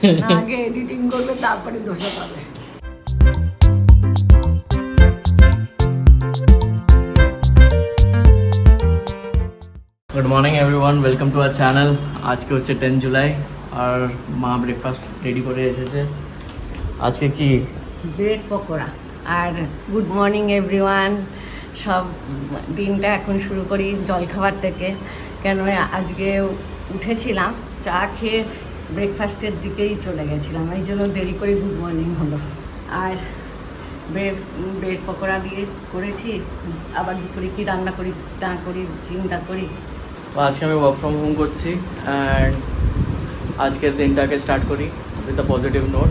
না আগে এডিটিং করবে তারপরে ধসে পাবে। Good morning everyone, welcome to our channel. आज के হচ্ছে 10 জুলাই আর মা ব্রেকফাস্ট রেডি করে এসেছে। আজকে কি ব্রেড পকোড়া। আর গুড মর্নিং এভরিওয়ান, সব দিনটা এখন শুরু করি জলখাবার থেকে। কেন আজকে উঠেছিলাম চা খেয়ে ব্রেকফাস্টের দিকেই চলে গেছিলাম, এই জন্য দেরি করে গুড মর্নিং হলো। আর ব্রেড পকোড়া দিয়ে করেছি, আবার দুপুরে কী রান্না করি না করি চিন্তা করি। তো আজকে আমি ওয়ার্ক ফ্রম হোম করছি অ্যান্ড আজকের দিনটাকে স্টার্ট করি উইথ আ পজিটিভ নোট।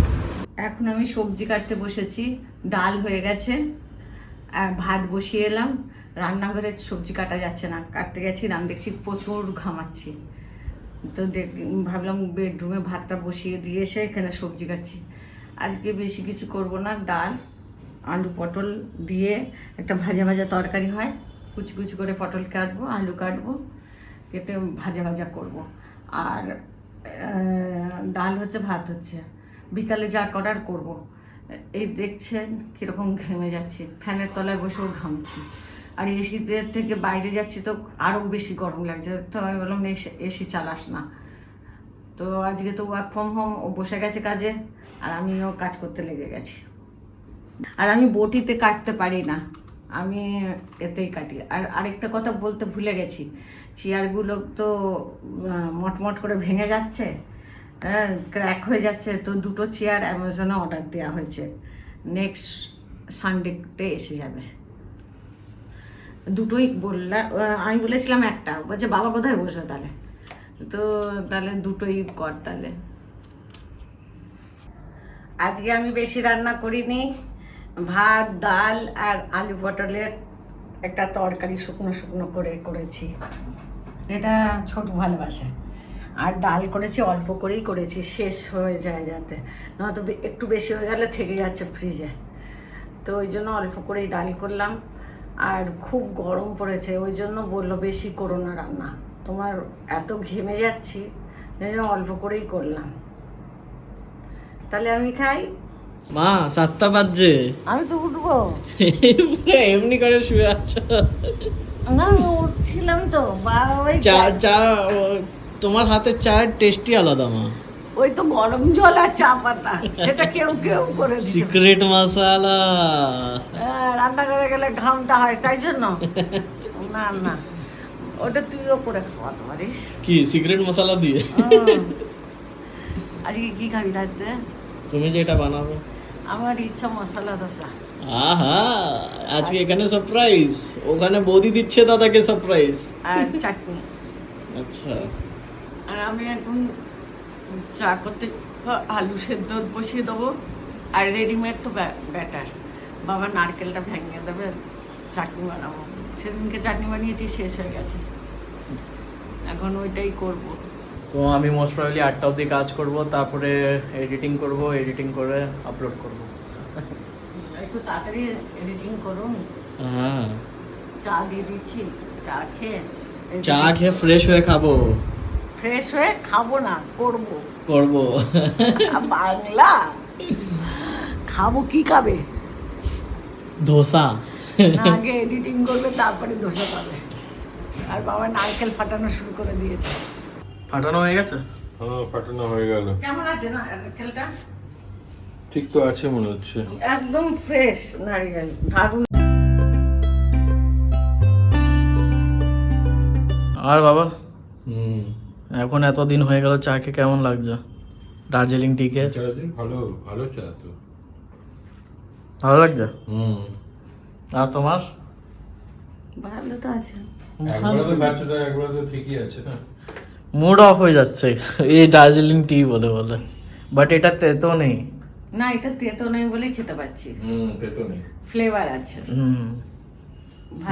এখন আমি সবজি কাটতে বসেছি, ডাল হয়ে গেছে আর ভাত বসিয়ে এলাম। রান্নাঘরে সবজি কাটা যাচ্ছে না, কাটতে গেছিলাম দেখছি প্রচুর ঘামাচ্ছি, তো ভাবলাম বেডরুমে ভাতটা বসিয়ে দিয়ে এসে এখানে সবজি কাটছি। আজকে বেশি কিছু করব না, ডাল আলু পটল দিয়ে একটা ভাজা ভাজা তরকারি হয়, কুচি কুচি করে পটল কাটবো, আলু কাটবো, কেটে ভাজা ভাজা করব। আর ডাল হচ্ছে, ভাত হচ্ছে, বিকালে যা করার করব। এই দেখছেন কীরকম ঘেমে যাচ্ছি, ফ্যানের তলায় বসেও ঘামছি। আর এসিদের থেকে বাইরে যাচ্ছি তো আরও বেশি গরম লাগছে, তো আমি বললাম এসি চালাস না। তো আজকে তো ওয়ার্ক ফ্রম হোম, ও বসে গেছে কাজে আর আমিও কাজ করতে লেগে গেছি। আর আমি বটিতে কাটতে পারি না, আমি এতেই কাটি। আর আরেকটা কথা বলতে ভুলে গেছি, চেয়ারগুলো তো মটমট করে ভেঙে যাচ্ছে, ক্র্যাক হয়ে যাচ্ছে। তো দুটো চেয়ার অ্যামাজনে অর্ডার দেওয়া হয়েছে, নেক্সট সানডেতে এসে যাবে। দুটোই আমি বলেছিলাম একটা, বলছে বাবা কোথায় বসবে তাহলে, তো তাহলে দুটোই কর তাহলে। আজকে আমি বেশি রান্না করিনি, ভাত ডাল আর আলু পটলের একটা তরকারি শুকনো শুকনো করে করেছি, এটা ছোট ভালোবাসে। আর ডাল করেছি অল্প করেই করেছি, শেষ হয়ে যায় যাতে, নয়তো একটু বেশি হয়ে গেলে থেকে যাচ্ছে ফ্রিজে, তো ওই জন্য অল্প করেই ডাল করলাম। আর খুব গরম পড়েছে, ওই জন্য বললো বেশি করো না রান্না, তোমার এত ঘেমে যাচ্ছি, ওই জন্য অল্প করেই করলাম। তাহলে আমি খাই। মা 7টা বাজছে, আমি তো উঠবো। এমনি করে শুয়ে আছো? না আমি উঠছিলাম তো, ওই চা তোমার হাতের চায়ের টেস্টই আলাদা মা। ওই তো গরম জল আর চা পাতা, সেটা কেউ কেউ করে দিত। সিক্রেট মশলা। রান্না করে গেলে ঘামটা হয় তাই জন্য। না না, ওটা তুইও করে খাওয়াতে পারিস। কি সিক্রেট মশলা দিয়ে? আজকে কি খাবি রাতে? তুমি যেটা বানাবো। আমার ইচ্ছা মশলা ধোসা। আহা, আজকে এখানে সারপ্রাইজ, ওখানে বৌদি দিচ্ছে দাদাকে সারপ্রাইজ। আর চাটনি। আচ্ছা। আর আমি এখন চা করতে আলু সেদ্ধ বসিয়ে দেবো, আর রেডিমেড তো ব্যাটার, বাবা নারকেলটা ভেঙে দেবে, চাটনি বানাবো। সেদিনকে চাটনি বানিয়েছি, শেষ হয়ে গেছে, এখন ওইটাই করব। তো আমি মোস্ট প্রবাবলি 8টা অবধি কাজ করব, তারপরে এডিটিং করব, এডিটিং করে আপলোড করব। একটু তাড়াতাড়ি এডিটিং করুন। হ্যাঁ, চা দিয়ে দিচ্ছি, চা খেয়ে ফ্রেশ হয়ে খাবো। ফ্রেশ হয়ে খাবো না, করবো। বাংলা খাবো, কি খাবে? ধোসা। না আগে এডিটিং করবে তারপরে ধোসা পাবে। আর বাবা নারকেল ফাটানো শুরু করে দিয়েছে। ফাটানো হয়ে গেছে? হ্যাঁ, ফাটানো হয়ে গেল। কেমন আছে না নারকেলটা? ঠিক তো আছে মনে হচ্ছে, একদম ফ্রেশ নারকেল, দারুণ। আর বাবা, এখন এতদিন হয়ে গেল চা খেয়ে কেমন লাগছে? দার্জিলিং টিকে ভালো ভালো চা তো, ভালো লাগছে। আর তোমার? ভালো তো আছে, একবার তো খাচ্ছে তো, একবার তো ঠিকই আছে না। মুড অফ হয়ে যাচ্ছে এই দার্জিলিং টি বলে বলে, বাট এটা তেতো নেই। না এটা তেতো নেই বলেই খেতে পাচ্ছি, তেতো নেই, ফ্লেভার আছে।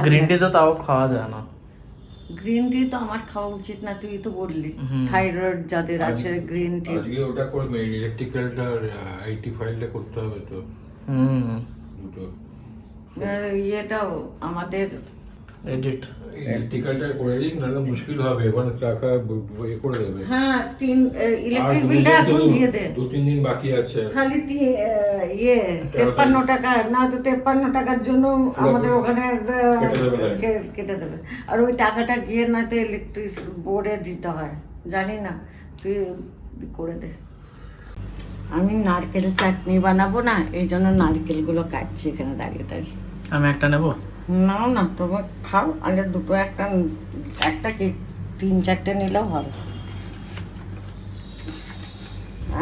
গ্রিন টি তো তাও খাওয়া যায় না। গ্রিন টি তো আমার খাওয়া উচিত না, তুই তো বললি থাইরয়েড যাদের আছে গ্রিন টি। আজকে ওটা করবে, ইলেকট্রিক্যালটা আইটি ফাইলটা করতে হবে তো, দুটো। ইয়েটাও আমাদের এডিট ইলেকট্রিক্যালটা করে দিক, নাহলে মুশকিল হবে, ওখানে টাকা করে দেবে। হ্যাঁ, ইলেকট্রিক বিলটা এখন দিয়ে দে। 2-3 দিন বাকি আছে। খালি 53 টাকা, না তো 53 টাকার জন্য আমাদের ওখানে কেটে দেবে। আর ওই টাকাটা গিয়ে না তো ইলেকট্রিক বোর্ডে দিতে হয়, জানি না, তুই করে দে। আমি নারকেল চাটনি বানাবো না, এই জন্য নারকেলগুলো কাটছি এখানে দাঁড়িয়ে দাঁড়িয়ে। আমি একটা নেব? নাও না, তোমার খাও, আর দুটো একটা কি 3-4টে নিলেও হবে।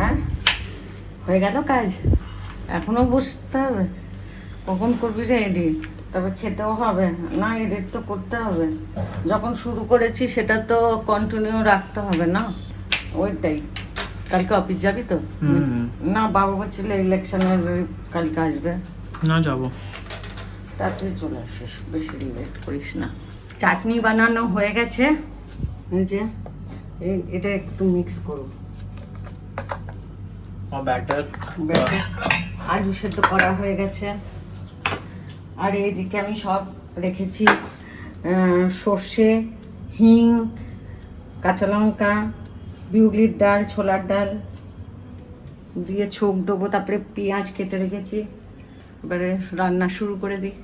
আর হয়ে গেল কাজ, এখনো বসতে হবে? কখন করবি রে এডিট? তবে খেতেও হবে না, এডিট তো করতে হবে। যখন শুরু করেছি সেটা তো কন্টিনিউ রাখতে হবে না, ওইটাই। কালকে অফিস যাবি তো? না, বাবা বলছিল ইলেকশনের কালকে আসবে। না, যাবো। তাড়াতাড়ি চলে আসিস, বেশি লেট করিস না। চাটনি বানানো হয়ে গেছে, এই যে এটা একটু মিক্স করো। ব্যাটার আলু সেদ্ধ করা হয়ে গেছে। আর এইদিকে আমি সব রেখেছি, সর্ষে, হিং, কাঁচা লঙ্কা, বিউলির ডাল, ছোলার ডাল দিয়ে ছোক দেবো, তারপরে পেঁয়াজ কেটে রেখেছি। এবারে রান্না শুরু করে দিই।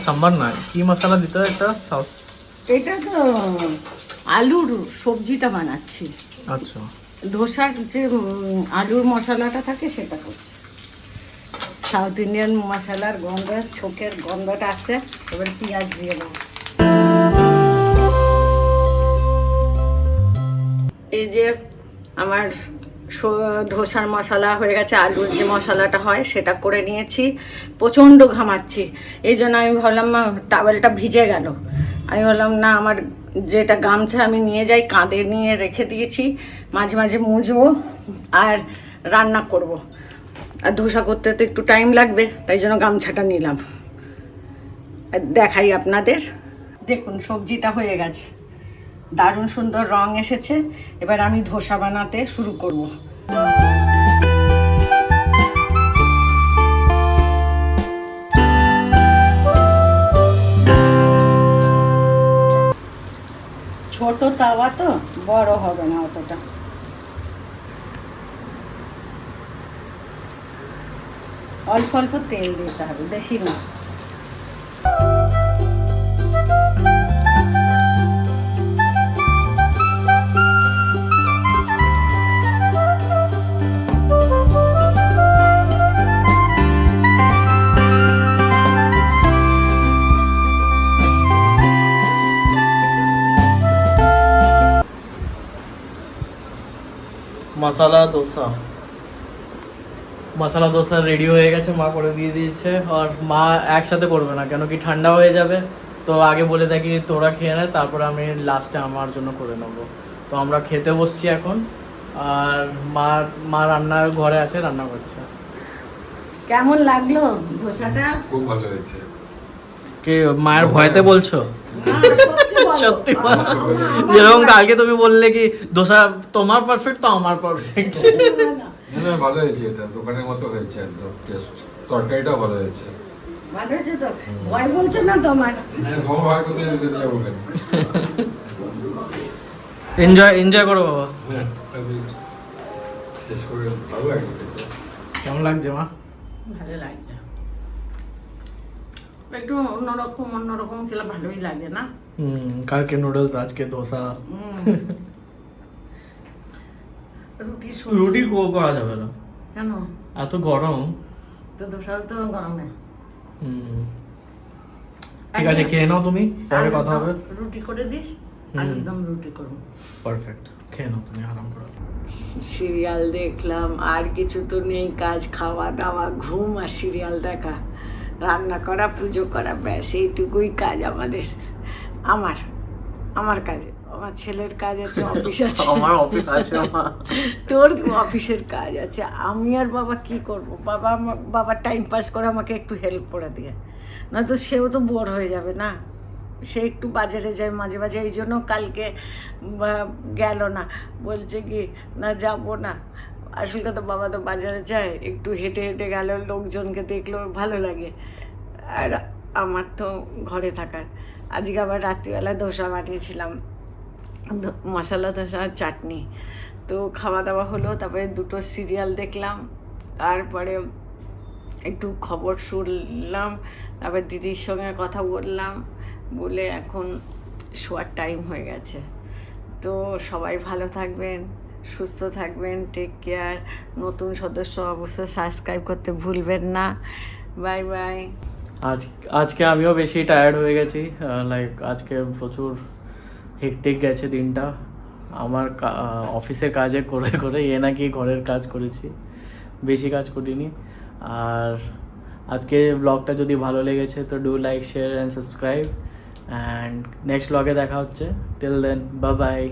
সাম্বার না, কি মশলা দিতে হয় এটা? সস? এটা তো আলুর সবজিটা বানাচ্ছি। আচ্ছা, ধোসার যে আলুর মশলাটা থাকে সেটা করছি। সাউথ ইন্ডিয়ান মশলার গন্ধ, ছোকের গন্ধটা আসছে। এবার পেঁয়াজ দিয়ে দেবো। এই যে আমার ধোসার মশলা হয়ে গেছে, আলুর যে মশলাটা হয় সেটা করে নিয়েছি। প্রচণ্ড ঘামাচ্ছি, এই জন্য আমি ভাবলাম টাওয়েলটা ভিজে গেল, আমি বললাম না, আমার যেটা গামছা আমি নিয়ে যাই, কাঁধে নিয়ে রেখে দিয়েছি, মাঝে মাঝে মুছবো আর রান্না করব। আর ধোসা করতে তো একটু টাইম লাগবে, তাই জন্য গামছাটা নিলাম। আর দেখাই আপনাদের, দেখুন সবজিটা হয়ে গেছে, দারুণ সুন্দর রং এসেছে। এবার আমি ধোসা বানাতে শুরু করব। ছোট তাওয়া তো, বড় হবে না অতটা। অল্প অল্প তেল দিতে হবে, বেশি না। মশলা দোসা রেডি হয়ে গেছে, মা করে দিয়ে দিয়েছে। আর মা একসাথে করবে না, কেন কি ঠান্ডা হয়ে যাবে, তো আগে বলে দেখি তোরা খেয়ে নে, তারপর আমি লাস্টে আমার জন্য করে নেবো। তো আমরা খেতে বসছি এখন, আর মা রান্নার ঘরে আছে, রান্না করছে। কেমন লাগলো ধোসাটা? খুব ভালো হয়েছে। কে মায়ের ভয়তে বলছো? না, সত্যি বলো। যেরকম কালকে তুমি বললে কি দোসা তোমার পারফেক্ট, তো আমার পারফেক্ট। না, ভালো হয়েছে, এটা দোকানের মতো হয়েছে একদম টেস্ট। তরকারিটাও ভালো হয়েছে। ভালো হয়েছে তো? ভয় বলছো না তোমার? ভয় কোথায় যাবো কেন? এনজয় করো বাবা। হ্যাঁ, শেষ করে ভালো লাগছে খেতে। কেমন লাগছে মা? ভালো লাগছে, একটু অন্যরকম খেলে ভালোই লাগে না? কালকে নুডলস, আজকে দোসা। রুটি করা যাবে না, কেন? এত গরম তো দোসাও তো গরমে। ঠিক আছে, খেয়ে নাও তুমি, পরে কথা হবে। রুটি করে দিস, একদম রুটি করবো। পারফেক্ট, খেয়ে নাও তুমি, আরাম করো। সিরিয়াল দেখলাম, আর কিছু তো নেই কাজ, খাওয়া দাওয়া, ঘুম আর সিরিয়াল দেখা, রান্না করা, পুজো করা, ব্যাস এইটুকুই কাজ আমাদের। আমার কাজ। আমার ছেলের কাজ আছে, অফিস আছে। আমার অফিস আছে মা। তোর অফিসের কাজ আছে, আমি আর বাবা কি করব? বাবা টাইম পাস করে আমাকে একটু হেল্প করে দিয়ে, না তো সেও তো বোর হয়ে যাবে না। সে একটু বাজারে যায় মাঝে মাঝে, এই জন্য কালকে গেল না, বলছে কি না যাবো না। আসল কথা, বাবা তো বাজারে যায়, একটু হেঁটে হেঁটে গেল, লোকজনকে দেখলো ভালো লাগে, আর আমার তো ঘরে থাকার। আজকে আবার রাত্রিবেলা ধোসা বানিয়েছিলাম, মশলা ধোসা আর চাটনি। তো খাওয়া দাওয়া হলো, তারপরে দুটো সিরিয়াল দেখলাম, তারপরে একটু খবর শুনলাম, তারপর দিদির সঙ্গে কথা বললাম, বলে এখন শোয়ার টাইম হয়ে গেছে। তো সবাই ভালো থাকবেন, সুস্থ থাকবেন, টেক কেয়ার। নতুন সদস্য অবশ্যই সাবস্ক্রাইব করতে ভুলবেন না। Bye bye. আজকে আমিও বেশি টায়ার্ড হয়ে গেছি, লাইক আজকে প্রচুর হেক্টিক গেছে দিনটা আমার। অফিসের কাজে করে করে নাকি ঘরের কাজ করেছি, বেশি কাজ করিনি। আর আজকে ব্লগটা যদি ভালো লেগেছে তো do like, share and subscribe, and next ব্লগে দেখা হচ্ছে। Till then, bye by.